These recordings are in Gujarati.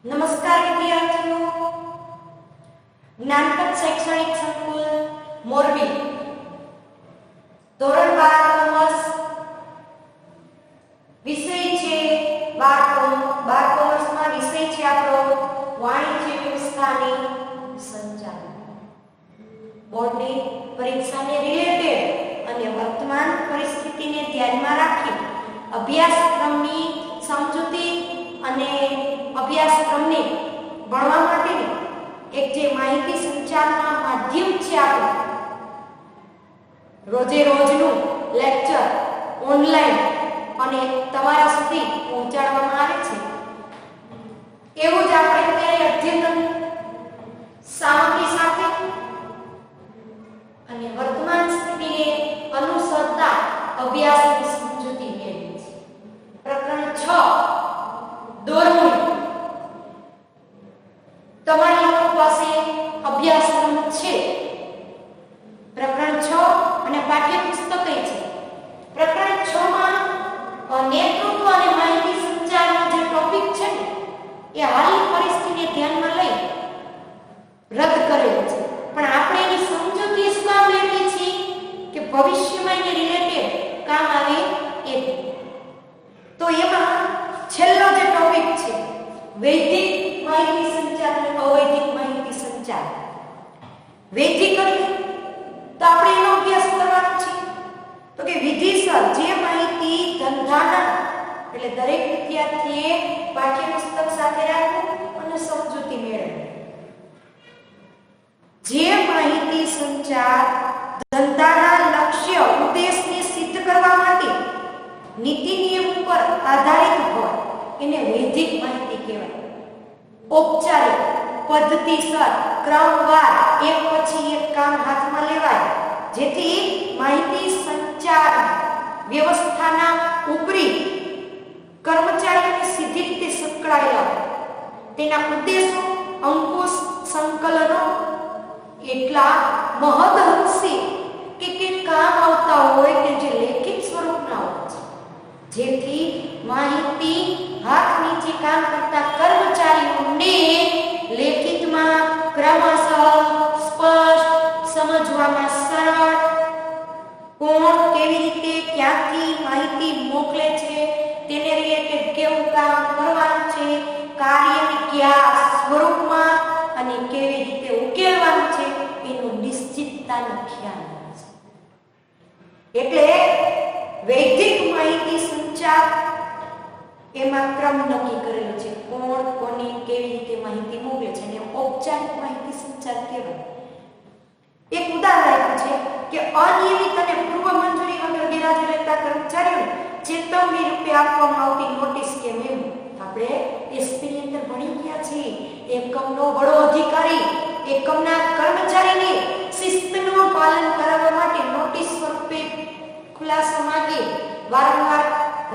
નમસ્કાર વિદ્યાર્થીઓ, જ્ઞાનપથ શૈક્ષણિક સંકુલ મોરબી ધોરણ 12 કોમર્સ વિષય છે 12 કોમર્સમાં વિષય છે આપણો વાણિજ્ય વ્યવસ્થાની સંચાલન. બોર્ડની પરીક્ષાને રિલેટેડ અને વર્તમાન પરિસ્થિતિને ધ્યાનમાં રાખી અભ્યાસક્રમની સમજૂતી અને અભ્યાસક્રમને ભણવા માટેની એક જે માહિતી સંચારના માધ્યમ છે આપણું રોજે રોજનું લેક્ચર ઓનલાઈન અને તમારા સુધી પહોંચાડવામાં આવે છે. એવું જ આપણે અત્યારે અદ્યતન સામગ્રી સાથે અને વર્તમાન સ્થિતિને અનુસરતા અભ્યાસની સમજૂતી મેળવી છે. પ્રકરણ 6 દોરમૂળ તમારી પાસે અભ્યાસક્રમ છે. પ્રકરણ 6 અને પાઠ્યપુસ્તક છે. પ્રકરણ 6 માં નેતૃત્વ અને માહિતી સંચારનો જે ટોપિક છે ને એ હાલની પરિસ્થિતિને ધ્યાનમાં લઈ રદ કરેલો છે, પણ આપણે એની સમજૂતી શું કામ લેવી છે કે ભવિષ્યમાં એને રિલેટેડ કામ આવે એ. તો એમાં છેલ્લો જે ટોપિક છે વૈદિક માહિતી સંચાર અને અવૈદિક માહિતી સંચાર. વૈદિક તો આપણે એનો અભ્યાસ કરવાનો છે તો કે વિધિસર જે માહિતી ધંધાના એટલે દરેક વિદ્યાર્થીએ પાઠ્યપુસ્તક સાથે રાખવું અને સમજૂતી મેળવવી. જે માહિતી સંચાર ધંધાના લક્ષ્ય ઉદ્દેશને સિદ્ધ કરવા માટે નીતિ નિયમ ઉપર આધારિત હોય એને વૈદિક માહિતી કહેવાય. ઔપચારિક પદ્ધતિસર ક્રમવાર એક પછી એક કામ હાથમાં લેવાય જેથી માહિતી સંચાર વ્યવસ્થાના ઉપરી કર્મચારીઓને સીધી રીતે સંકળાયેલા હોય. તેના ઉદ્દેશો અંકુશ સંકલનો એટલા મહદઅંશે કે કામ આવતા હોય કે જે લેખિત સ્વરૂપના હોય છે જેથી માહિતી હાથ નીચે કામ કરતા કર્મચારીઓને લેખિતમાં ક્રમશઃ સ્પષ્ટ સમજવામાં સરળ, કોણ કેવી રીતે ક્યાંથી માહિતી મોકલે છે તેને રિલેટેડ કેવું કામ કરવાનું છે, કાર્યને કયા સ્વરૂપમાં અને કેવી રીતે ઉકેલવાનું છે એનો નિશ્ચિતતાનો ખ્યાલ આવે છે. એટલે વૈદિક માહિતી સંચાર એમાં ક્રમ નક્કી કરેલો છે, કોણ કોની કેવી રીતે માહિતી મોકલે છે અને ઔપચારિક માહિતી સંચાર કહેવાય. એક ઉદાહરણ આપ્યું છે કે અનિયમિત અને પૂર્વ મંજૂરી વગર ગેરહાજર રહેતા કર્મચારીઓને ચેતવણી રૂપે આપવામાં આવતી નોટિસ કે મેમો. આપણે એસપી ની અંદર ભણી ગયા છીએ. એકમનો વડો અધિકારી એકમના કર્મચારીને શિસ્તનું પાલન કરાવવા માટે નોટિસ સ્વરૂપે ખુલાસો માંગે, વારંવાર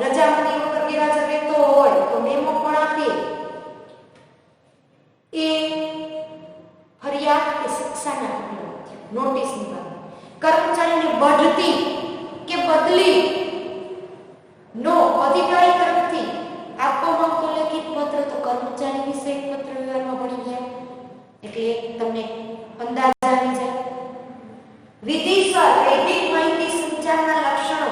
રજામંદી વગર ગેરહાજર રહેતો હોય તો મેમો પણ આપે. એ ફરિયાદ કે શિક્ષાના નોટિસની વાત. કર્મચારીની બઢતી કે બદલી નો અધિકારી તરફથી આપવામાં આવતો લેખિત પત્ર તો કર્મચારી વિશે પત્ર વ્યવહારમાં ભણી જાય એટલે તમને અંદાજ આવી જાય. વિધિસર વૈદિક માહિતી સંચારના લક્ષણો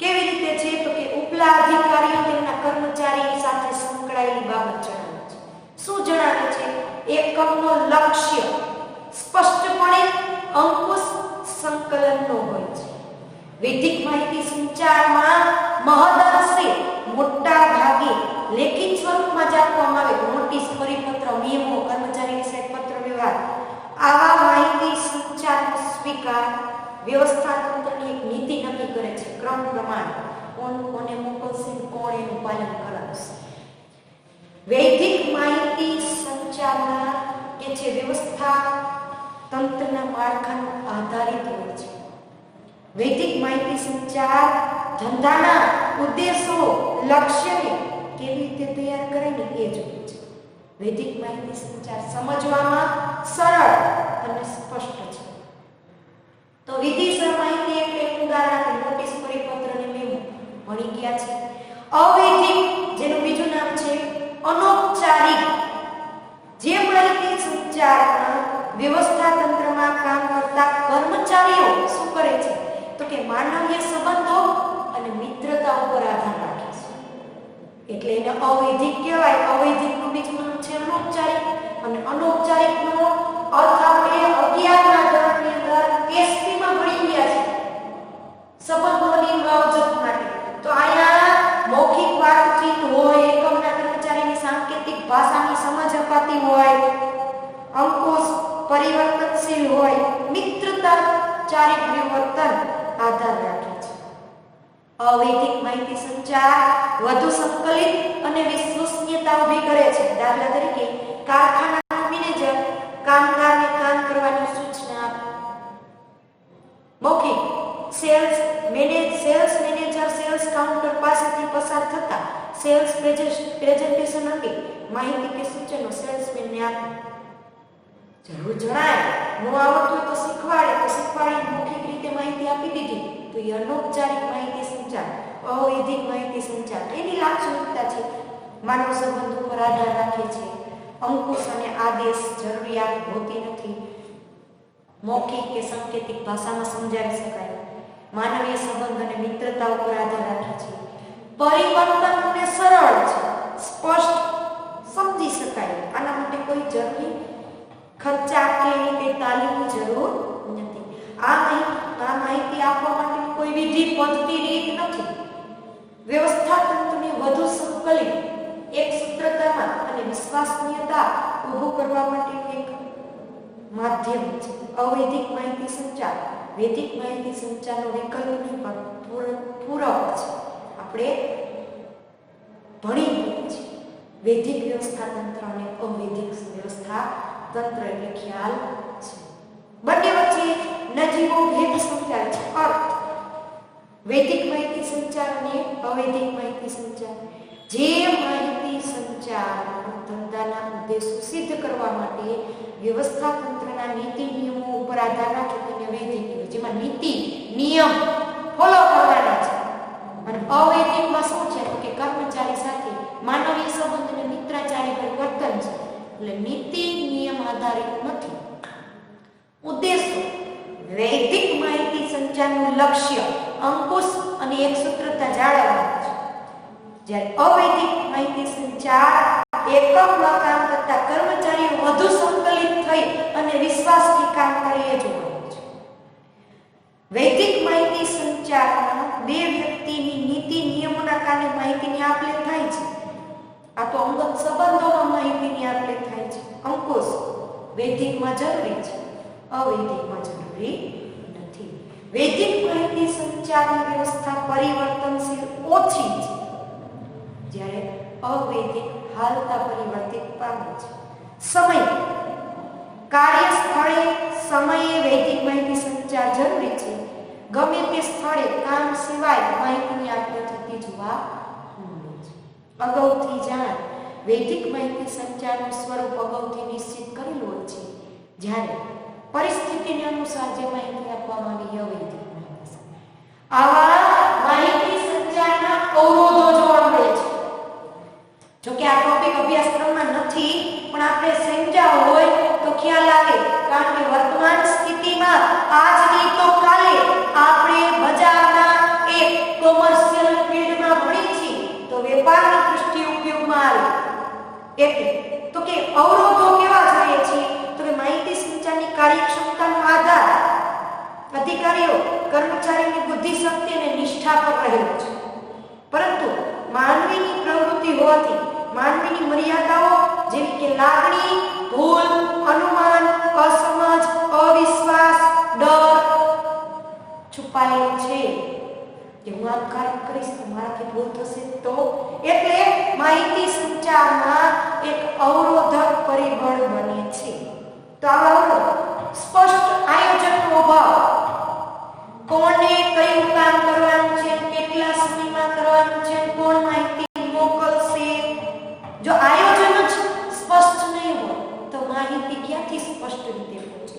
કેવી રીતે છે તો કે ઉપલા અધિકારીઓ તેમના કર્મચારી સાથે સંકળાયેલી બાબત જણાવે છે. શું જણાવે છે? એકમનો લક્ષ્ય સ્પષ્ટપણે અંકુશ સંકલનનો હોય છે. વૈદિક માહિતી સંચારમાં મહદઅંશે મોટા ભાગે લેખિત સ્વરૂપમાં જ આપવામાં આવે. નોટિસ, પરિપત્ર, મેમો, કર્મચારી વિશે પત્ર વ્યવહાર. આવા માહિતી સંચારનો સ્વીકાર વ્યવસ્થા તંત્રની એક નીતિ નક્કી કરે છે, ક્રમ પ્રમાણે કોણ કોને મોકલશે, કોણ એનું પાલન કરાવશે. વૈદિક માહિતી સંચારના કે જે વ્યવસ્થા તંત્રના માળખાનો આધારિત હોય છે. વૈદિક માહિતી સંચાર ધંધાના ઉદ્દેશો લક્ષ્યને કેવી રીતે તૈયાર કરે ને એ જોઈએ છે. વૈદિક માહિતી સંચાર સમજવામાં સરળ અને સ્પષ્ટ છે. તો વિધિસર માહિતી એટલે એક ઉદાહરણ નોટિસ, પરિપત્ર અને મેમો ભણી ગયા છે. અવૈદિક જેનું બીજું નામ છે અનૌપચારિક વ્યવસ્થા તંત્રમાં કામ કરતા કર્મચારીઓ શું કરે છે તો કે માનવીય સંબંધો અને મિત્રતા ઉપર આધાર રાખે છે, એટલે એને અવૈધિક કહેવાય. અવૈધિકનું બીજું નામ છે અનૌપચારિક, અને અનૌપચારિકનો અર્થ આપણે 11ના ધોરણની અંદર એસપીમાં ભણી ગયા છે, સંબંધોની માવજત માટે. તો અહીંયા મૌખિક વાતચીત હોય, એકમના કર્મચારીની સાંકેતિક ભાષાની સમજ અપાતી હોય, અંકુશ પરિવર્તનશીલ હોય, મિત્રતા ચારિત્ર્ય વર્તન આધાર રાખે છે. અવૈધિક માહિતી સંચાર વધુ સંકલિત અને વિશ્વસનીયતા ઊભી કરે છે. દાખલા તરીકે કારખાનાનો મેનેજર કામદારને કામ કરવાની સૂચના આપે. મૌખિક સેલ્સ મેનેજર સેલ્સ કાઉન્ટર પાસેથી પસાર થતા સેલ્સ પ્રેઝન્ટેશન અંગે માહિતી કે સૂચનો સેલ્સમેનને આપે. જરૂર જણાય, ન આવડતું તો શીખવાડી મૌખિક રીતે માહિતી આપી દીધી તો એ અનૌપચારિક માહિતી સંચાર, અવૈધિક માહિતી સંચાર. એની લાક્ષણિકતા છે માનવ સંબંધો પર આધાર રાખે છે, અંકુશ અને આદેશ જરૂરિયાત હોતી નથી, મૌખિક કે સાંકેતિક ભાષામાં સમજાવી શકાય, માનવીય સંબંધ અને મિત્રતા ઉપર આધાર રાખે છે, પરિવર્તન અને સરળ છે, સ્પષ્ટ સમજી શકાય. આના માટે કોઈ જરૂરી ખર્ચા કે એની તાલીમની જરૂર નથી. આ માહિતી આપવા માટે કોઈ વિધિ પદ્ધતિ રીત નથી. વ્યવસ્થા તંત્રને વધુ સંકલિત, એક સૂત્રતામાં અને વિશ્વસનીયતા ઊભું કરવા માટે એક માધ્યમ છે. અવૈધિક માહિતી સંચાર વૈદિક માહિતી સંચારનો વિકલ્પની પૂરક છે. આપણે ભણી ગયા છીએ વૈદિક વ્યવસ્થા તંત્ર અને અવૈદિક વ્યવસ્થા તંત્ર એટલે ખ્યાલ છે. બંને વચ્ચે નજીવો ભેદ સમજાય છે. અર્થ વૈદિક માહિતી સંચાર અને અવૈદિક માહિતી સંચાર. જે માહિતી સંચાર ધંધાના ઉદ્દેશો સિદ્ધ કરવા માટે વ્યવસ્થા તંત્રના નીતિ નિયમો ઉપર આધાર રાખે તેને વૈદિક, જેમાં નીતિ નિયમ ફોલો કરવાના છે. અને અવૈદિકમાં શું છે તો કે કર્મચારી સાથે માનવીય સંબંધ અને મિત્રાચારી પરિવર્તન છે, એટલે નીતિ નિયમ આધારિત નથી. ઉદ્દેશો વૈદિક માહિતી સંચારનું લક્ષ્ય અંકુશ અને એકસૂત્રતા જાળવવાનું છે, જ્યારે અવૈદિક માહિતી સંચાર એકમમાં કામ કરતા કર્મચારીઓ વધુ સંકલિત થઈ અને વિશ્વાસથી કામ કરે એ જોવાનું છે. વૈદિક માહિતી સંચારમાં બે વ્યક્તિની નીતિ નિયમોના કારણે માહિતીની આપ-લે થાય છે. આ તો અંગત સંબંધોમાં માહિતીની આપ-લે થાય છે. અંકુશ વૈદિકમાં જરૂરી છે, અવૈદિકમાં જરૂરી નથી. વૈદિક માહિતી સંચારની વ્યવસ્થા પરિવર્તનશીલ ઓછી છે, જ્યારે અવૈદિક હાલતા પરિવર્તિત પામે છે. સમય કાર્યસ્થળે સમયે વૈદિક માહિતી સંચાર જરૂરી છે. ગમે તે સ્થળે કામ સિવાય માહિતીની આપ-લે થતી જોવા મળે છે. અગાઉથી જાણ વૈદિક માહિતી સંચારનું સ્વરૂપ અગાઉથી નિશ્ચિત કરેલું હોય છે, જ્યારે પરિસ્થિતિને અનુસાર જે માહિતી આપવામાં આવી અવૈદિક માહિતી. આવા માહિતી સંચારના અવરોધો જોવા મળે છે. જો કે આ ટોપિક અભ્યાસક્રમમાં નથી, પણ આપણે સમજાવ હોય તો ખ્યાલ આવે. કારણ કે વર્તમાન સ્થિતિમાં આજની તો કાલે આપણે બજારના એક કોમર્શિયલ ફિલ્ડમાં ભણી છીએ તો વેપારની દૃષ્ટિએ ઉપયોગમાં આવે. એટલે તો કે અવરોધો કેવા જોઈએ છે તો કે માહિતી સંચારની કાર્યક્ષમતાનો આધાર અધિકારીઓ કર્મચારીની બુદ્ધિશક્તિ અને નિષ્ઠા પર રહેલો છે. પરંતુ માનવીની પ્રવૃત્તિ હોવાથી માનવીની મર્યાદાઓ જેવી કે લાગણી, ભૂલ, અનુમાન, અસમજ, અવિશ્વાસ, ડર છુપાયેલો છે. કે હું આ કાર્ય કરીશ તો મારાથી ભૂલ થશે તો, એટલે માહિતી સંચારમાં એક અવરોધક પરિબળ બને છે. તો આ અવરોધ સ્પષ્ટ આયોજનનો અભાવ, કોને કયું કામ કરવાનું છે, કેટલા સમયમાં કરવાનું છે, કોણ માહિતી મોકલશે. જો આયોજન જ સ્પષ્ટ નહીં હોય તો માહિતી ક્યાંથી સ્પષ્ટ રીતે પહોંચે.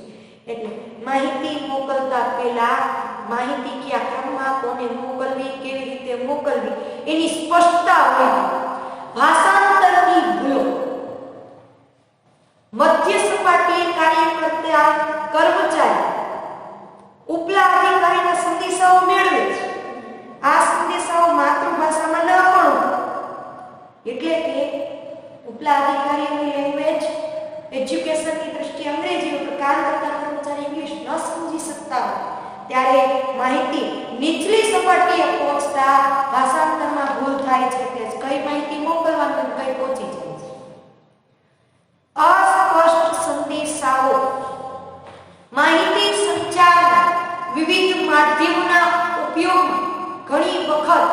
એટલે માહિતી મોકલતા પહેલા માહિતી કયા ક્રમમાં કોને મોકલવી, કેવી રીતે મોકલવી એની સ્પષ્ટતા હોય. ભાષાંતરની ભૂલો, મધ્ય સપાટીએ કાર્ય કરતા કર્મચારી ઉપલા અધિકારીના સંદેશાઓ મેળવે છે. આ સંદેશાઓ માતૃભાષામાં ન પણ એટલે કે ઉપલા અધિકારીની લેંગ્વેજ એજ્યુકેશનની દ્રષ્ટિએ અંગ્રેજી ઉપર કામ કરતા કર્મચારી ઇંગ્લિશ ન સમજી શકતા હોય ત્યારે માહિતી નીચલી સપાટીએ પહોંચતા ભાષાંતરમાં ભૂલ થાય છે કે કઈ માહિતી મોકલવાની કઈ પહોંચી જાય છે. અસ્પષ્ટ સંદેશાઓ માહિતી સંચારના વિવિધ માધ્યમોના ઉપયોગમાં ઘણી વખત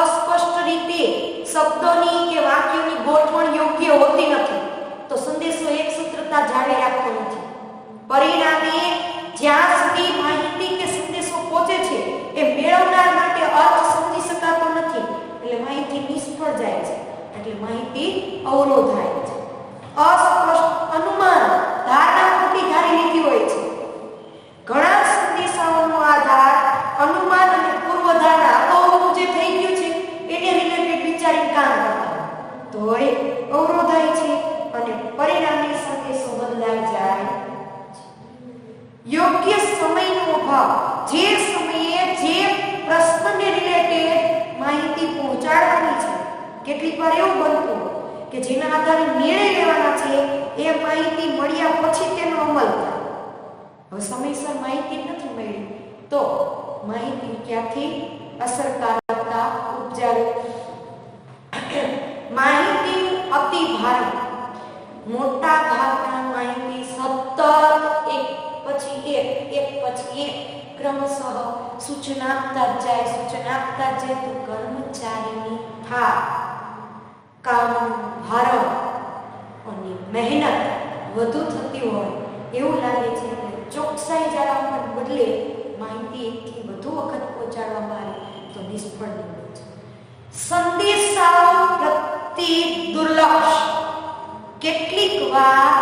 અસ્પષ્ટ રીતે શબ્દોની કે વાક્યોની ગોઠવણ યોગ્ય હોતી નથી તો સંદેશો એકસૂત્રતા જાળવી રાખતો નથી. પરિણામે જ્યાં સુધી માહિતી કે સંદેશો પહોંચે છે એ મેળવનાર માટે અર્થ સમજી શકાતો નથી એટલે માહિતી નિષ્ફળ જાય છે એટલે માહિતી અવરોધાય છે. અસ્પષ્ટ અનુમાન ધારણા ખોટી ધારી લીધી હોય છે. ઘણા સંદેશાઓનો આધાર અનુમાન અને પૂર્વધારણા અગાઉનું જે થઈ ગયું છે એને રિલેટેડ વિચારીને કામ કરતા તો અવરોધાય છે અને પરિણામે સંદેશો બદલાઈ જાય. યોગ્ય સમયનો અભાવ જે સમયે જે પ્રશ્નને રિલેટેડ માહિતી પહોંચાડવાની છે કેટલીક વાર એવું બનતું કે જેના આધારે નિર્ણય લેવાના છે એ માહિતી મળ્યા પછી તેનો અમલ થાય. હવે સમયસર માહિતી નથી મળી તો માહિતી ક્યાંથી અસરકારકતા ઉપજાવે. માહિતી અતિ ભારે મોટા ભાગના માહિતી સતત એક પછી એક ક્રમશઃ સૂચના આપતા જાય તો કર્મચારીની થાક કામનું ભારણ અને મહેનત વધુ થતી હોય એવું લાગે છે કે ચોકસાઈ જાળવવાને બદલે માહિતી એકથી વધુ વખત પહોંચાડવામાં આવે તો નિષ્ફળ નીવડે છે. સંદેશાઓ પ્રત્યે દુર્લક્ષ કેટલીક વાર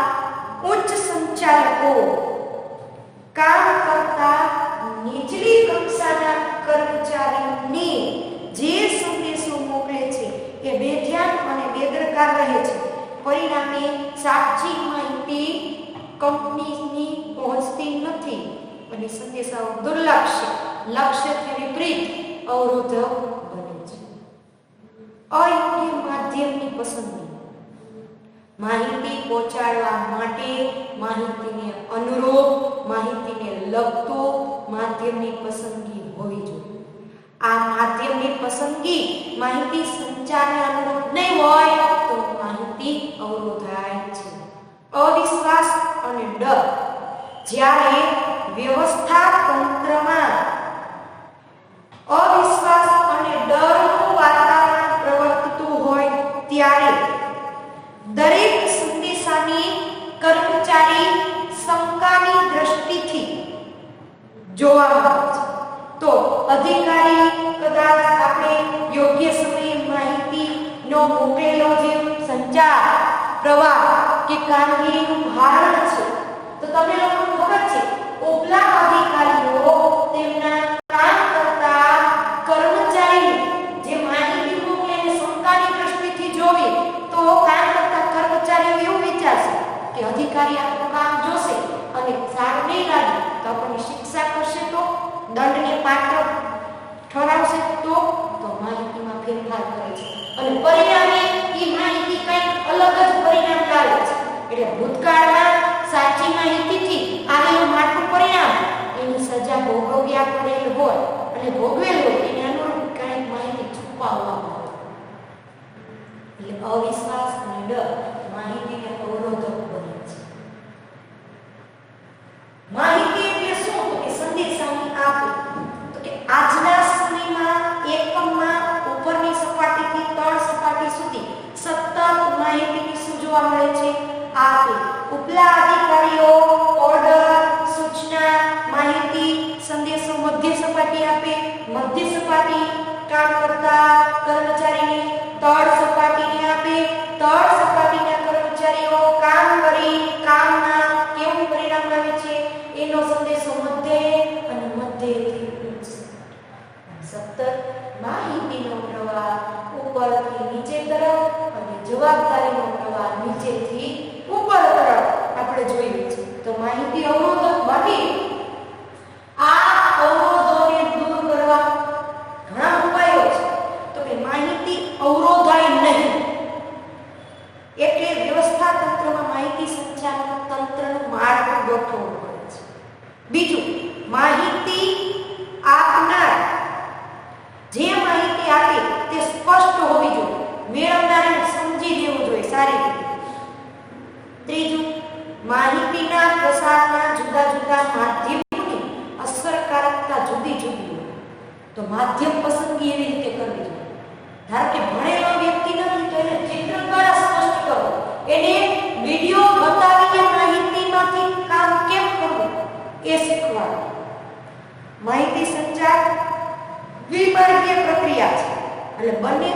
ઉચ્ચ સંચાલકો કામ કરતા નીચલી કક્ષાના કર્મચારીને જે સંદેશો મોકલે છે એ બેધ્યાન અને બેદરકાર રહે છે. પરિણામે સાચી માહિતી કંપનીની પહોંચતી નથી અને સંદેશાઓ લક્ષ્યથી વિપરીત અવરોધક બને છે. અયોગ્ય માધ્યમની પસંદગી માહિતી પહોંચાડવા માટે માહિતીને અનુરૂપ માહિતીને લગતો માધ્યમની પસંદગી હોવી જોઈએ. આ માધ્યમની પસંદગી માહિતી સંચારને અનુરૂપ નહીં હોય તો માહિતી અવરોધાય છે. અવિશ્વાસ અને ડર જ્યારે વ્યવસ્થા તંત્રમાં અવિશ્વાસ અને ડરનું વાતાવરણ પ્રવર્તતું હોય ત્યારે દરેક સંદેશાની કર્મચારી શંકાની દ્રષ્ટિથી જોવામાં આવે છે તો અધિકારી કદાચ આપણે યોગ્ય સમયે માહિતીનો મોકલેલો જે સંચાર પ્રવાહ કે કામગીરીનું ભારણ છે તો તમે લોકોને ખબર છે ઉપલા અધિકારીઓ તેમના કામ કરતા કર્મચારી જે માહિતી મોકલે એને શંકાની દ્રષ્ટિથી જોવે તો કામ કરતા કર્મચારીઓ એવું વિચારશે કે અધિકારી આપણું કામ જોશે અને સારું નહીં લાગે તો આપણને શિક્ષા કરશે તો દંડને પાત્ર ઠરાવશે તો માહિતીમાં ફેરફાર કરે છે અને પરિણામે એ માહિતી કંઈક અલગ જ પરિણામ લાવે છે. એટલે ભૂતકાળમાં સાચી માહિતીથી આવેલું માઠું પરિણામ એની સજા ભોગવ્યા પડેલ હોય અને ભોગવેલ હોય એને અનુરૂપ કંઈક માહિતી છુપાવવામાં આવે. એટલે અવિશ્વાસ અને ડર માહિતીને અવરોધક બને છે. માહિતી એટલે શું તો કે સંદેશાની આપે તો કે આજના સમયમાં એકમમાં ઉપરની સપાટીથી તળ સપાટી સુધી સતત માહિતીની શું જોવા મળે છે આપે. ઉપલા અધિકારીઓ ઓર્ડર સૂચના માહિતી સંદેશો મધ્ય સપાટી આપે. મધ્ય સપાટી કામ કરતા કર્મચારીને તળ સપાટીને આપે. તળ સપાટીના કર્મચારીઓ કામ કરી કામના કેવું પરિણામ આવે છે એનો સંદેશો મધ્યે અને મધ્યથી સતત માહિતીનો પ્રવાહ ઉપરથી નીચે તરફ અને જવાબદારીનો પ્રવાહ નીચેથી ઉપર તરફ આપણે જોઈએ છીએ તો માહિતી અવરોધક બની આ અવરોધોને દૂર કરવા ઘણા ઉપાયો છે. તો કે માહિતી અવરોધાય નહીં એટલે વ્યવસ્થા તંત્રમાં માહિતી સંચાલન તંત્રનું માળખું ગોઠવવું પડે છે. બીજું, માહિતી આપનાર જે માહિતી આપે તે સ્પષ્ટ હોવી જોઈએ, મેળવનારને સમજી લેવું જોઈએ સારી રીતે. ત્રીજું, માહિતીના પ્રસારના જુદા જુદા માધ્યમોની અસરકારકતા જુદી જુદી હોય તો માધ્યમ પસંદગી એવી રીતે કરવી જોઈએ. ધારો કે ભણેલો વ્યક્તિ નથી તો એને ચિત્ર દ્વારા સ્પષ્ટ કરો, એને વિડિયો બતાવીને માહિતીમાંથી કામ કેમ કરવું એ શીખવાડો. માહિતી સંચાર દ્વિમાર્ગીય પ્રક્રિયા છે એટલે બંને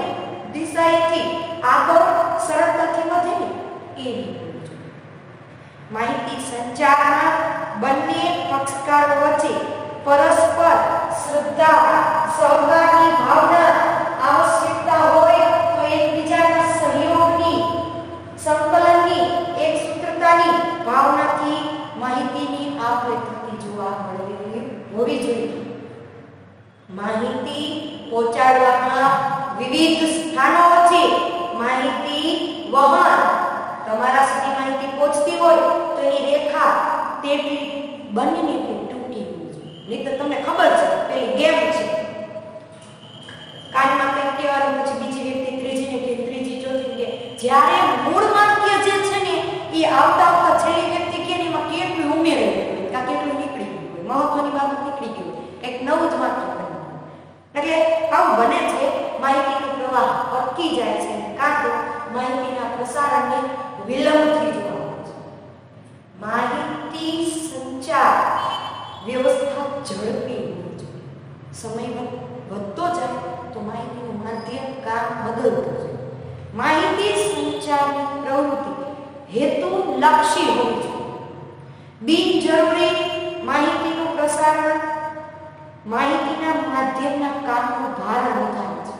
દિશાએથી આગળ સરળતાથી વધે ને એ રીતે. માહિતી સંચારમાં બંને પક્ષકારો વચ્ચે પરસ્પર શ્રદ્ધા, સહકારની ભાવના, આવશ્યકતા હોય તો એકબીજાના સહયોગની, સંકલનની, એકસૂત્રતાની ભાવનાથી માહિતીની આપ-લે થતી જોવા મળવી હોવી જોઈએ. માહિતી પહોંચાડવામાં વિવિધ સ્થાનો વચ્ચે માહિતી વહન, તમારા સુધી માહિતી પહોંચતી હોય તો એની રેખા તેટલી બંને ટૂંકી હોવી જોઈએ. નહીં તો તમને ખબર છે પેલી ગેમ છે, કાનમાં કંઈક કહેવાનું પછી બીજી વ્યક્તિ ત્રીજીને કે ત્રીજી ચોથી કે જ્યારે મૂળ વાક્ય જે છે ને એ આવતા આવતા છેલ્લી વ્યક્તિ કે એમાં કેટલું ઉમેરેલું હોય, કાં કેટલું નીકળી ગયું હોય, મહત્વની બાબત નીકળી ગયું હોય, કંઈક નવું જ વાક્ય બને. એટલે આવું બને છે, માહિતીનો પ્રવાહ અટકી જાય છે, કાં તો માહિતીના પ્રસારણને વિલંબથી જોવા મળે છે. માહિતી સંચાર વ્યવસ્થા ઝડપી હોવી જોઈએ. સમય વધતો જાય તો માહિતીનું માધ્યમ કામ બદલતું જાય. માહિતી સંચારની પ્રવૃત્તિ હેતુલક્ષી હોવી જોઈએ. બિનજરૂરી માહિતીનું પ્રસારણ માહિતીના માધ્યમના કામનો ભાર વધારે છે.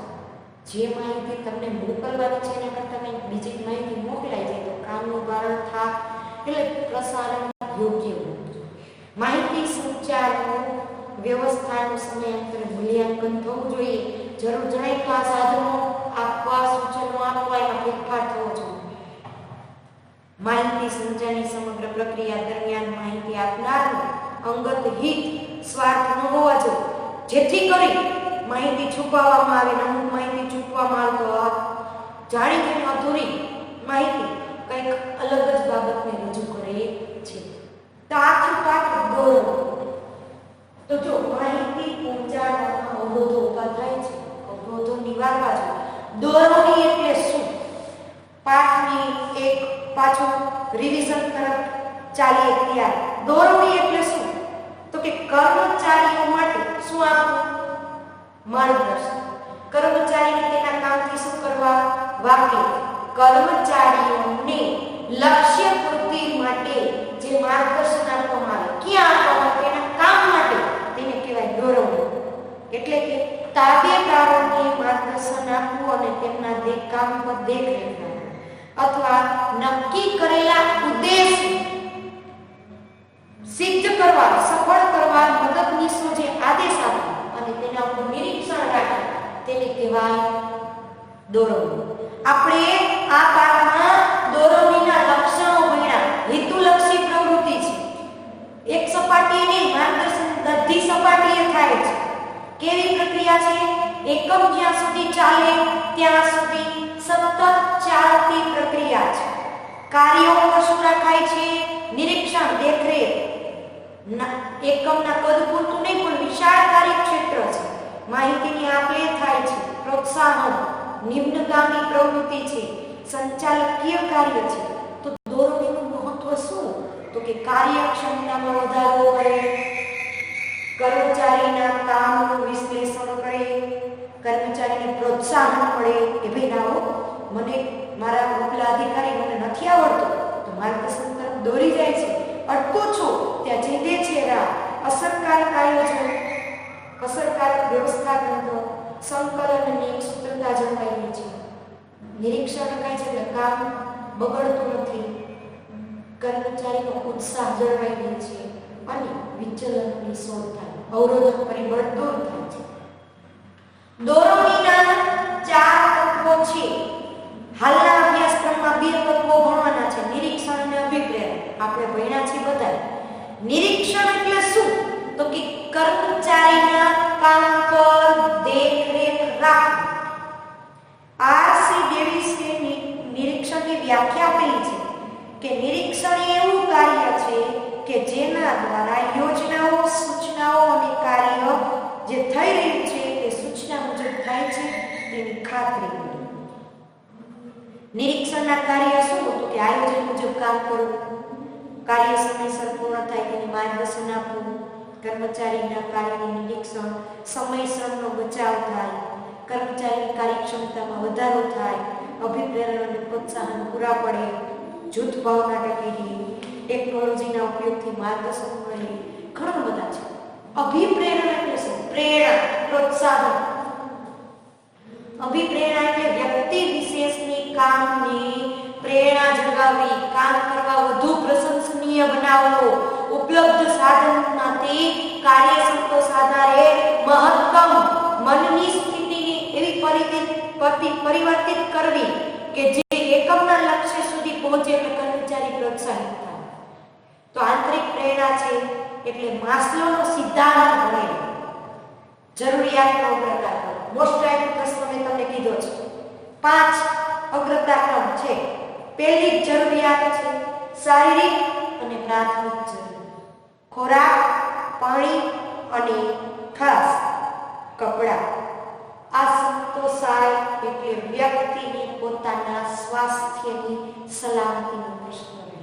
જે માહિતી તમને મોકલવાની છે એના કરતાં કંઈક બીજી માહિતી મોકલાઈ જાય તો કામનું ભારણ થાય એટલે પ્રસારણ યોગ્ય હોવું જોઈએ. માહિતી સંચારનું વ્યવસ્થાનું સમયાંતરે મૂલ્યાંકન થવું જોઈએ. જરૂર જણાય તો આ સાધનો આપવા, સૂચનો આપવા એમાં ફેરફાર થવો જોઈએ. માહિતી સંચારની સમગ્ર પ્રક્રિયા દરમિયાન માહિતી આપનારનો અંગત હિત, સ્વાર્થ ન હોવા જોઈએ, જેથી કરી માહિતી છુપાવવામાં આવે. અમુક માહિતી છુપવામાં આવે તો આ જાણીને અધૂરી માહિતી કંઈક અલગ જ બાબતને રજૂ કરે છે. તો આખી પાઠ દોરો તો જો માહિતી પહોંચાડવામાં અવરોધો ઉભા થાય છે, અવરોધો નિવારવા જોઈએ. દોરવાની એટલે શું? પાઠની એક પાછું રિવિઝન તરફ ચાલીએ ત્યારે દોરવાની એટલે શું? તો કે કર્મચારીઓ માટે શું આપવું? માર્ગદર્શન. કર્મચારીને તેના કામથી શું કરવા? વાકેફ. કર્મચારીઓને લક્ષ્ય પૂર્તિ માટે જે માર્ગદર્શન આપવામાં આવે, ક્યાં આપવામાં આવે? એના કામ માટે, તેને કહેવાય દોરવું. એટલે કે તાબેદારોને માર્ગદર્શન આપવું અને તેમના કામ પર દેખરેખ રાખવી, અથવા નક્કી કરેલા ઉદ્દેશ સિદ્ધ કરવા, સફળ કરવા મદદનીશો જે આદેશ આપે અને તેના ઉપર નિરીક્ષણ રાખે તેને કહેવાય દોરવણી. આપણે આ પાઠમાં દોરવણીના લક્ષણો ભણ્યા. હેતુલક્ષી પ્રવૃત્તિ છે, એક સપાટીએ નહીં, માર્ગદર્શન બધી સપાટીએ થાય છે. કેવી પ્રક્રિયા છે? એકમ જ્યાં સુધી ચાલે ત્યાં સુધી સતત ચાલતી પ્રક્રિયા છે. કાર્યો પર શું રાખાય છે? નિરીક્ષણ, દેખરેખ. એકમના કદ પૂરતું નહીં પણ વિશાળ કાર્યક્ષેત્ર છે. માહિતીની આપ-લે થાય છે. પ્રોત્સાહન, નિમ્નગામી પ્રવૃત્તિ છે, સંચાલકીય કાર્ય છે. તો દોરવણીનું મહત્વ શું? તો કે કાર્યક્ષમતામાં વધારો કરે, કર્મચારીના કામનું વિશ્લેષણ કરે, કર્મચારીને પ્રોત્સાહન મળે કે ભાઈ લાવો, મને મારા ઉપલા અધિકારી મને નથી આવડતું તો માર્ગદર્શન તરફ દોરી જાય છે, અટકું છું ત્યાં જીતે છે રાહ. અસરકારક આયોજન, અસરકારક વ્યવસ્થાપન, સંકલન અને એકસૂત્રતા જળવાઈ રહે છે. નિરીક્ષણ રખાય છે એટલે કામ બગડતું નથી. કર્મચારીનો ઉત્સાહ જળવાઈ રહે છે અને વિચલનની શોધ થાય, અવરોધક પરિબળ દૂર થાય છે. દોરવણીના 4 તત્વો છે. હાલના અભ્યાસક્રમમાં 2 તત્વો ભણવાના છે, નિરીક્ષણ અને અભિપ્રેરણ. આપણે ભણ્યા છે બધા. નિરીક્ષણ એટલે શું? તો કે કર્મચારીના કામ પર દેખરેખ રાખવી. આર.સી. ડેવિસે નિરીક્ષણની વ્યાખ્યા આપેલી છે કે નિરીક્ષણ એવું કાર્ય છે કે જેના દ્વારા યોજનાઓ, સૂચનાઓ અને કાર્ય જે થઈ રહ્યું છે તે સૂચના મુજબ થાય છે તેની ખાતરી કરવી. નિરીક્ષણના કાર્ય શું? તો કે આયોજન મુજબ કામ કરવું, કાર્ય સમયસર પૂર્ણ થાય તેની માર્ગદર્શન આપવું, કર્મચારીના કાર્યનું નિરીક્ષણ, સમયસરનો બચાવ થાય, કર્મચારીની કાર્યક્ષમતામાં વધારો થાય, અભિપ્રેરણ અને પ્રોત્સાહન પૂરા પડે, જૂથ ભાવના ટકી રહે, ટેકનોલોજીના ઉપયોગથી માર્ગદર્શન મળે. ઘણા બધા છે. અભિપ્રેરણ એટલે શું? પ્રેરણા, પ્રોત્સાહન. અભિપ્રેરણા એટલે વ્યક્તિ વિશેષની કામની પ્રેરણા જગાવવી, કામ કરવા વધુ પ્રશંસનીય બનાવવો, ઉપલબ્ધ સાધનોમાંથી કાર્ય સંતોષ આધારે મહત્તમ મનની સ્થિતિની એવી પરિવર્તિત કરવી કે જે એકમના લક્ષ્ય સુધી પહોંચે એટલે કર્મચારી પ્રોત્સાહિત થાય. તો આંતરિક પ્રેરણા છે એટલે માસ્લોનો સિદ્ધાંત ભણે જરૂરિયાતનો અગ્રતા ક્રમ. મોસ્ટ રાઇટ પ્રશ્ન મેં તમને કીધો છે. 5 અગ્રતા ક્રમ છે. પહેલી જરૂરિયાત છે શારીરિક અને પ્રાથમિક જરૂરિયાત. ખોરાક, પાણી અને ખાસ કપડાં. આ સંતોષાય એટલે વ્યક્તિની પોતાના સ્વાસ્થ્યની સલામતીનો પ્રશ્ન રહે.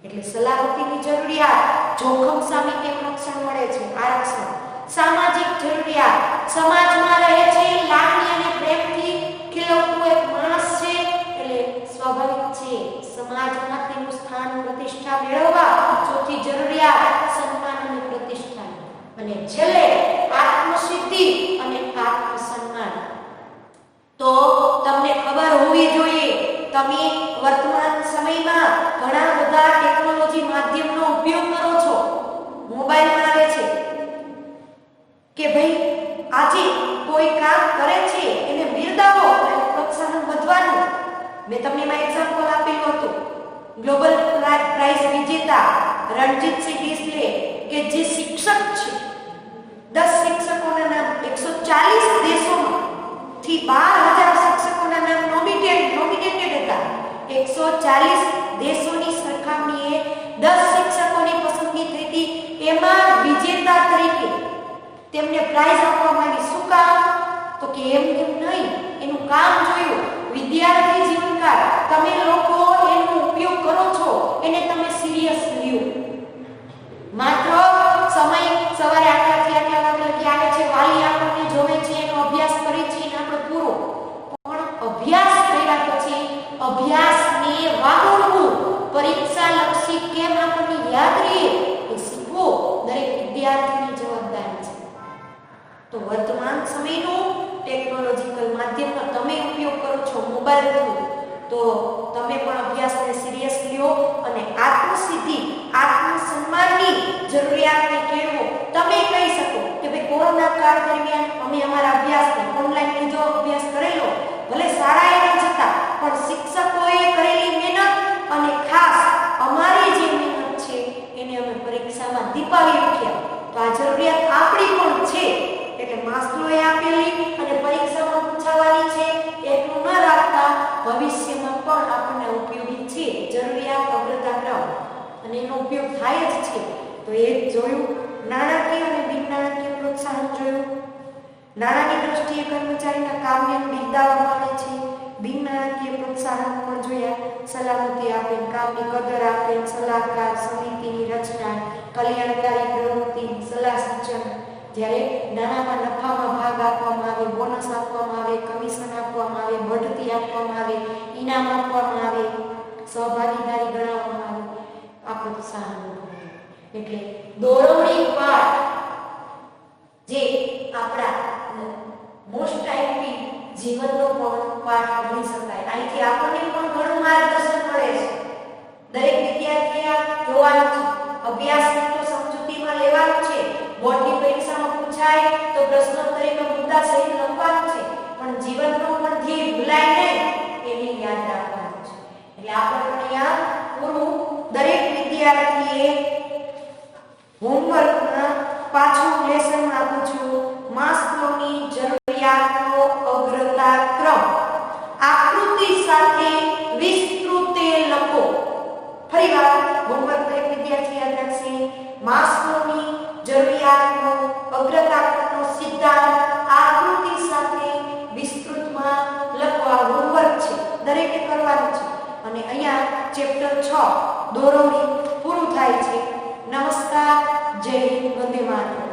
એટલે સલામતીની જરૂરિયાત, જોખમ સામે કેમ રક્ષણ મળે છે, આરક્ષણ. સામાજિક જરૂરિયાત, સમાજમાં રહે છે, લાગણી અને પ્રેમથી ખીલવતું એક માણસ છે એટલે સ્વાભાવિક છે સમાજમાં તેનું સ્થાન પ્રતિષ્ઠા મેળવવા. ચોથી જરૂરિયાત સન્માન અને પ્રતિષ્ઠા. અને છેલ્લે આત્મસિદ્ધિ અને આત્મસન્માન. તો તમને ખબર હોવી જોઈએ તમે વર્તમાન સમયમાં ઘણા બધા ટેકનોલોજી માધ્યમનો ઉપયોગ કરો છો. મોબાઈલમાં આવે છે કે ભાઈ આજે કોઈ કામ કરે છે એને બિરદાવો અને પ્રોત્સાહન વધવાનું. મેં તમને એમાં એક્ઝામ્પલ આપેલું હતું. ગ્લોબલ પ્રાઇઝ વિજેતા રણજીતસિંહ ડિસલે કે જે શિક્ષક છે, 10 શિક્ષકોના નામ 140 દેશોમાં થી 12,000 શિક્ષકોના નામ નોમિનેટેડ હતા. 140 દેશોની સરખામણીએ 10 શિક્ષકોની પસંદગી થઈ હતી. એમાં વિજેતા તરીકે તેમને પ્રાઇઝ આપવામાં આવી. શું કામ? તો કે એમ નહીં, એનું કામ જોયું. વિદ્યાર્થી જીવનકાળ તમે લોકો એનો ઉપયોગ કરો છો, એને તમે સિરિયસ લ્યો. માત્ર સમય સવારે 8 થી 8 વાગે લગી આવે છે, વાલી આપણને જોવે છે, એનો અભ્યાસ કરે છે અને આપણે પૂરો. પણ અભ્યાસ કર્યા પછી અભ્યાસને વાગોળવું, પરીક્ષા લક્ષી કેમ આપણને યાદ રહે એ શીખવું દરેક વિદ્યાર્થીની જવાબદારી છે. તો વર્તમાન સમયનો ટેકનોલોજીકલ માધ્યમનો તમે ઉપયોગ કરો છો મોબાઈલથી, તો તમે પણ અભ્યાસને સિરિયસ લ્યો અને આત્મસિદ્ધિ, આત્મસન્માનની જરૂરિયાતને કેળવો. તમે કહી શકો કે ભાઈ કોરોના કાળ દરમિયાન અમે અમારા અભ્યાસને ઓનલાઈન લીધો, અભ્યાસ કરેલો, ભલે શાળાએ ન જતા પણ શિક્ષકોએ કરેલી મહેનત અને ખાસ અમારી જે મહેનત છે એને અમે પરીક્ષામાં દીપાવી મૂક્યા. તો આ જરૂરિયાત આપણી પણ છે. એટલે માસ્લોએ આપેલી અને પરીક્ષામાં પૂછાવાની છે એટલું ન રાખતા ભવિષ્યમાં પણ આપણને ઉપયોગી છે. જરૂરિયાત અગ્રતા ક્રમ અને એનો ઉપયોગ થાય જ છે. તો એ જોયું. નાણાકીય અને બિન નાણાકીય પ્રોત્સાહન જોયું. નાણાંની દ્રષ્ટિએ કર્મચારીના કામને બિરદાવવામાં આવે છે. બિન નાણાકીય પ્રોત્સાહન પણ જોયા. સલામતી આપે, કામની કદર આપે, સલાહકાર સમિતિની રચના, કલ્યાણકારી પ્રવૃત્તિ, સલાહ સૂચન. જ્યારે નાણામાં નફામાં ભાગ આપવામાં આવે, બોનસ આપવામાં આવે, કમિશન આપવામાં આવે, બઢતી આપવામાં આવે, ઇનામ આપવામાં આવે, સહભાગીદારી ગણાવવામાં આવે, આ પ્રોત્સાહન. એટલે દોરવણી પાઠ જે આપણા મોસ્ટ આઈપી જીવનનો પણ પાઠ ગણી શકાય. અહીંથી આપણને પણ ઘણું માર્ગદર્શન મળે છે. દરેક વિદ્યાર્થીએ જોવાનું છે, અભ્યાસની તો સમજૂતીમાં લેવાનું છે, બોર્ડની પરીક્ષામાં પૂછાય તો પ્રશ્નોત્તરીનો મુદ્દા સહિત લખવાનું છે, પણ જીવનનો પણ ધ્યેય ભૂલાય નહીં એને યાદ રાખવાનું છે. એટલે આપણે પણ અહીંયા પૂરું દરેક વિદ્યાર્થીએ હોમવર્કમાં પાછું લેસન આપું છું. માસ્લોની જરૂરિયાતનો અગ્રતા ક્રમ આકૃતિ સાથે વિસ્તૃતે લખો. ફરીવાર હોમવર્ક દરેક વિદ્યાર્થી યાદ રાખશે. માસ્લોની જરૂરિયાતનો અગ્રતા ક્રમનો સિદ્ધાંત આકૃતિ સાથે વિસ્તૃતમાં લખવા હોમવર્ક છે, દરેકે કરવાનું છે. અને અહીંયા ચેપ્ટર 6 દોરવણી પૂરું થાય છે. નમસ્કાર, જય હિન્દ, વંદે માતરમ.